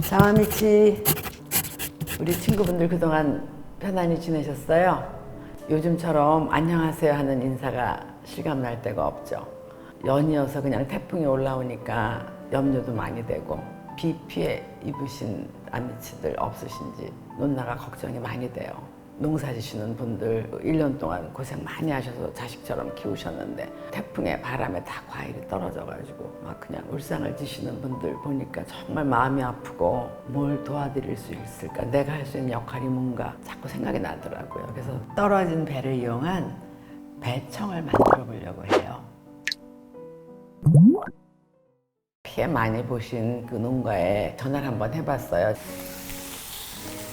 자화미치, 우리 친구분들 그동안 편안히 지내셨어요? 요즘처럼 안녕하세요 하는 인사가 실감날 때가 없죠. 연이어서 그냥 태풍이 올라오니까 염려도 많이 되고, 비 피해 입으신 아미치들 없으신지 논나가 걱정이 많이 돼요. 농사 지시는 분들 1년 동안 고생 많이 하셔서 자식처럼 키우셨는데 태풍에 바람에 다 과일이 떨어져가지고 막 그냥 울상을 지시는 분들 보니까 정말 마음이 아프고, 뭘 도와드릴 수 있을까, 내가 할 수 있는 역할이 뭔가 자꾸 생각이 나더라고요. 그래서 떨어진 배를 이용한 배청을 만들어 보려고 해요. 피해 많이 보신 그 농가에 전화를 한번 해봤어요.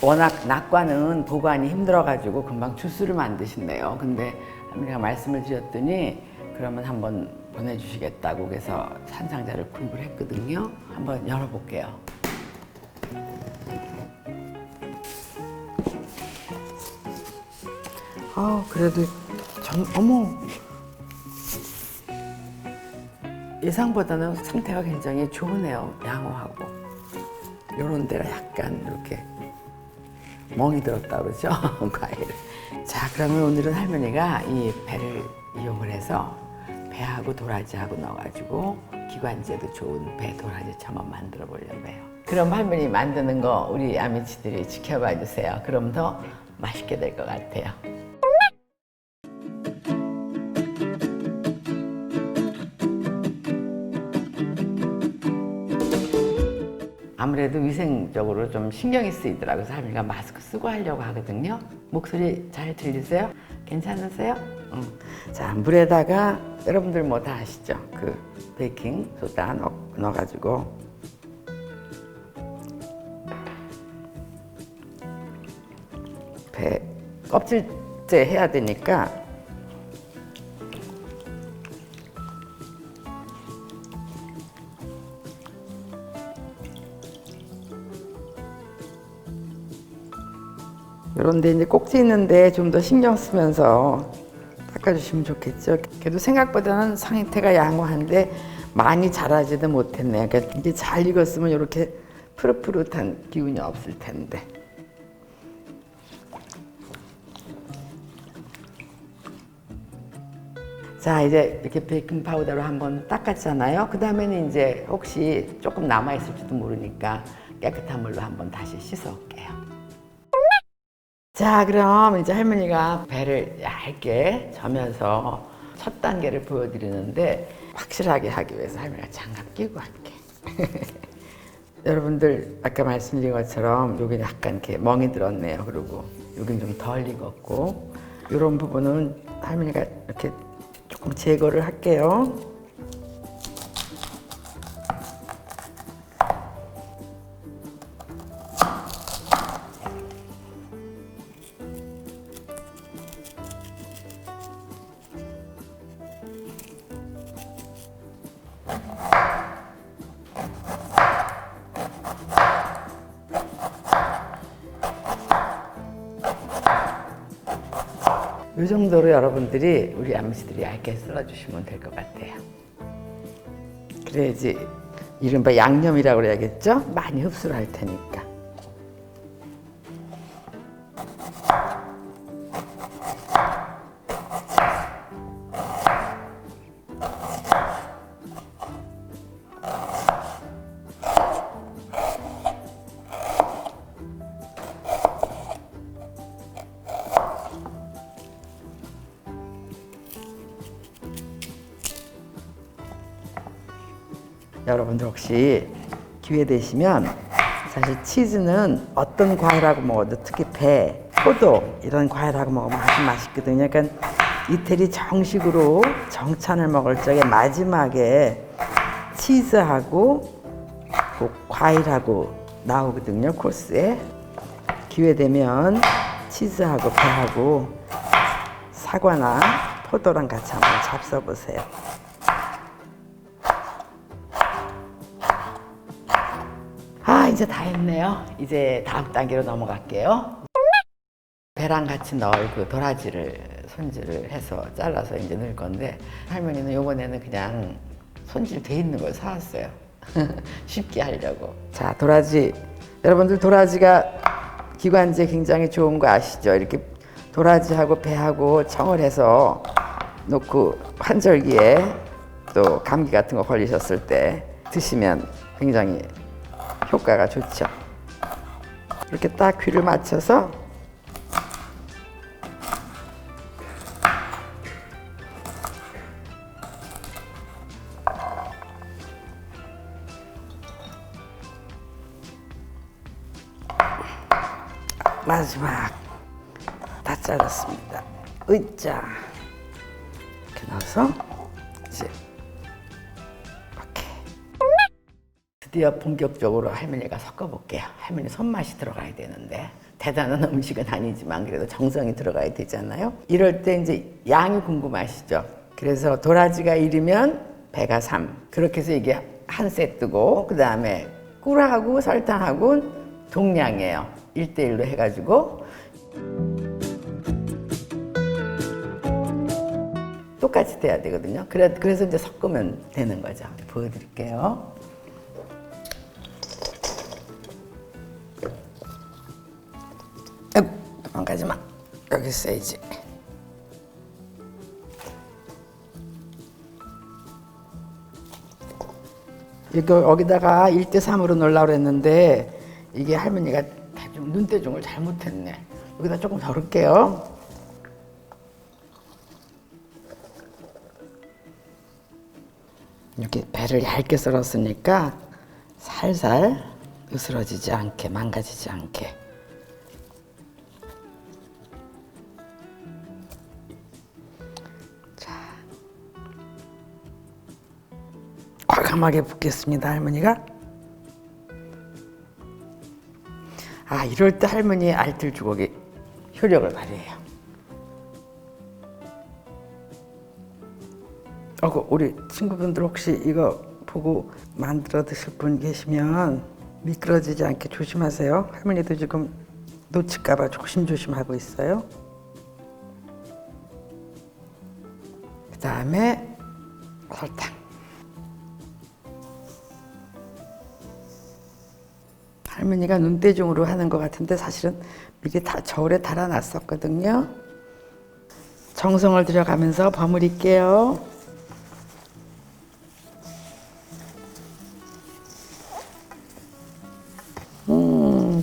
워낙 낙과는 보관이 힘들어가지고 금방 주스를 만드신대요. 근데 우리가 말씀을 드렸더니 그러면 한번 보내주시겠다고, 그래서 한 상자를 구입을 했거든요. 한번 열어볼게요. 그래도 어머, 예상보다는 상태가 굉장히 좋으네요. 양호하고 이런 데가 약간 이렇게 멍이 들었다 그러죠. 과일. 자, 그러면 오늘은 할머니가 이 배를 이용을 해서 배하고 도라지하고 넣어가지고 기관지에도 좋은 배 도라지청 한번 만들어 보려고 해요. 그럼 할머니 만드는 거 우리 아미치들이 지켜봐 주세요. 그럼 더 맛있게 될 것 같아요. 아무래도 위생적으로 좀 신경이 쓰이더라고요. 그래서 할머니가 마스크 쓰고 하려고 하거든요. 목소리 잘 들리세요? 괜찮으세요? 자, 물에다가 여러분들 뭐 다 아시죠? 그 베이킹 소다 넣어가지고 배 껍질째 해야 되니까 이런데 이제 꼭지 있는데 좀 더 신경 쓰면서 닦아주시면 좋겠죠. 그래도 생각보다는 상태가 양호한데 많이 자라지도 못했네요. 그러니까 이게 잘 익었으면 이렇게 푸릇푸릇한 기운이 없을 텐데. 자, 이제 이렇게 베이킹 파우더로 한번 닦았잖아요. 그 다음에는 이제 혹시 조금 남아있을지도 모르니까 깨끗한 물로 한번 다시 씻어올게요. 자, 그럼 이제 할머니가 배를 얇게 저면서 첫 단계를 보여드리는데, 확실하게 하기 위해서 할머니가 장갑 끼고 할게. 여러분들 아까 말씀드린 것처럼 여기 약간 이렇게 멍이 들었네요. 그리고 여긴 좀 덜 익었고, 이런 부분은 할머니가 이렇게 조금 제거를 할게요. 이 정도로 여러분들이 우리 아미치들이 얇게 썰어주시면 될 것 같아요. 그래야지 이른바 양념이라고 그래야겠죠? 많이 흡수를 할 테니까. 여러분들 혹시 기회 되시면 사실 치즈는 어떤 과일하고 먹어도, 특히 배, 포도 이런 과일하고 먹으면 아주 맛있거든요. 그러니까 이태리 정식으로 정찬을 먹을 적에 마지막에 치즈하고 그 과일하고 나오거든요, 코스에. 기회 되면 치즈하고 배하고 사과나 포도랑 같이 한번 잡숴보세요. 이제 다 했네요. 이제 다음 단계로 넘어갈게요. 배랑 같이 넣을 그 도라지를 손질을 해서 잘라서 이제 넣을 건데, 할머니는 요번에는 그냥 손질 돼 있는 걸 사왔어요. 쉽게 하려고. 자, 도라지 여러분들 도라지가 기관지에 굉장히 좋은 거 아시죠? 이렇게 도라지하고 배하고 청을 해서 놓고 환절기에 또 감기 같은 거 걸리셨을 때 드시면 굉장히 효과가 좋죠. 이렇게 딱 귀를 맞춰서 마지막 다 잘랐습니다. 으짜 이렇게 넣어서 이제 이렇게 드디어 본격적으로 할머니가 섞어볼게요. 할머니 손맛이 들어가야 되는데 대단한 음식은 아니지만 그래도 정성이 들어가야 되잖아요. 이럴 때 이제 양이 궁금하시죠? 그래서 도라지가 1이면 배가 3 그렇게 해서 이게 한 세트고 그 다음에 꿀하고 설탕하고 동량이에요. 1대1로 해가지고 똑같이 돼야 되거든요. 그래서 이제 섞으면 되는 거죠. 보여드릴게요. 도망가지 마. 여기 있어야지. 이거 여기다가 1대3으로 넣으려고 그랬는데 이게 할머니가 좀 눈대중을 잘못했네. 여기다 조금 더 넣을게요. 이렇게 배를 얇게 썰었으니까 살살 으스러지지 않게 망가지지 않게. 자, 과감하게 붓겠습니다, 할머니가. 아, 이럴 때 할머니의 알뜰 주걱이 효력을 발휘해요. 우리 친구분들 혹시 이거 보고 만들어 드실 분 계시면 미끄러지지 않게 조심하세요. 할머니도 지금 놓칠까 봐 조심조심하고 있어요. 그 다음에 설탕. 할머니가 눈대중으로 하는 것 같은데 사실은 이게 다 저울에 달아놨었거든요. 정성을 들여가면서 버무릴게요.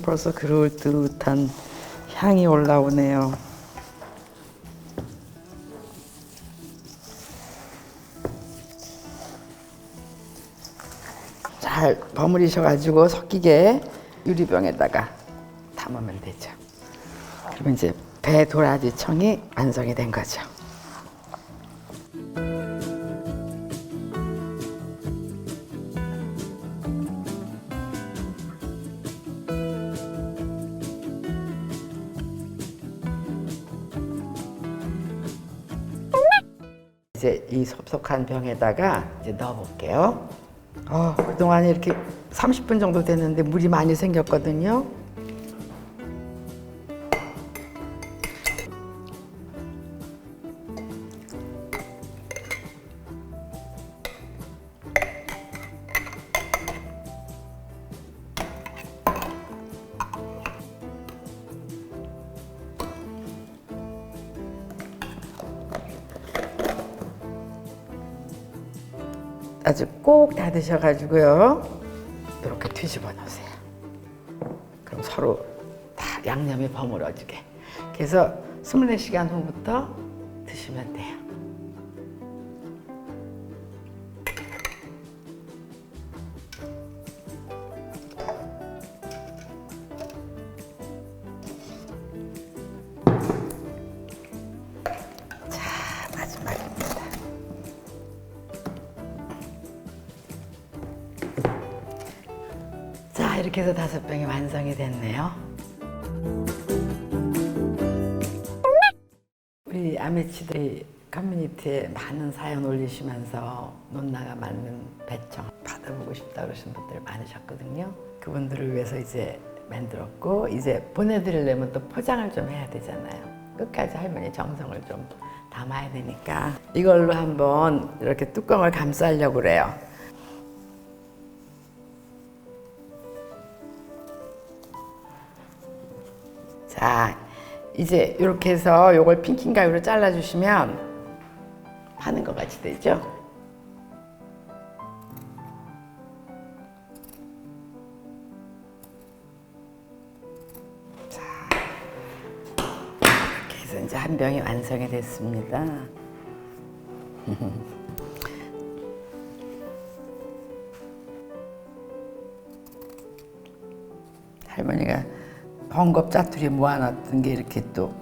벌써 그럴듯한 향이 올라오네요. 잘 버무리셔가지고 섞이게 유리병에다가 담으면 되죠. 그러면 이제 배 도라지 청이 완성이 된 거죠. 이제 이 섭섭한 병에다가 이제 넣어볼게요. 그동안 이렇게 30분 정도 됐는데 물이 많이 생겼거든요. 아주 꼭 닫으셔가지고요. 이렇게 뒤집어 놓으세요. 그럼 서로 다 양념이 버무려지게. 그래서 24시간 후부터 드시면 돼요. 자, 마지막입니다. 자, 이렇게 해서 5병이 완성이 됐네요. 우리 아메치들이 커뮤니티에 많은 사연 올리시면서 논나가 맞는 배청 받아보고 싶다 그러신 분들 많으셨거든요. 그분들을 위해서 이제 만들었고 이제 보내드리려면 또 포장을 좀 해야 되잖아요. 끝까지 할머니 정성을 좀 담아야 되니까 이걸로 한번 이렇게 뚜껑을 감싸려고 그래요. 자, 이제 이렇게 해서 요걸 핑킹 가위로 잘라주시면 파는 것 같이 되죠? 자, 이렇게 해서 이제 한 병이 완성이 됐습니다. 할머니가 헝겊 짜투리 모아놨던 게 이렇게 또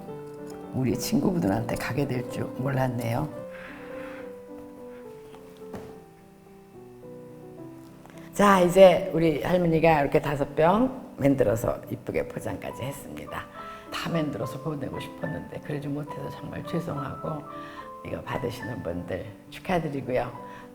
우리 친구분들한테 가게 될 줄 몰랐네요. 자, 이제 우리 할머니가 이렇게 5병 만들어서 이쁘게 포장까지 했습니다. 다 만들어서 보내고 싶었는데 그러지 못해서 정말 죄송하고, 이거 받으시는 분들 축하드리고요.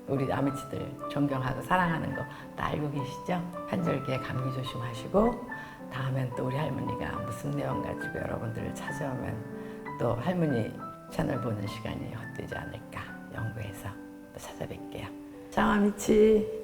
우리 아미치들 존경하고 사랑하는 거 다 알고 계시죠? 환절기에 감기 조심하시고, 다음엔 또 우리 할머니가 무슨 내용 가지고 여러분들을 찾아오면 또 할머니 채널 보는 시간이 헛되지 않을까 연구해서 또 찾아뵐게요. 짱 아미치.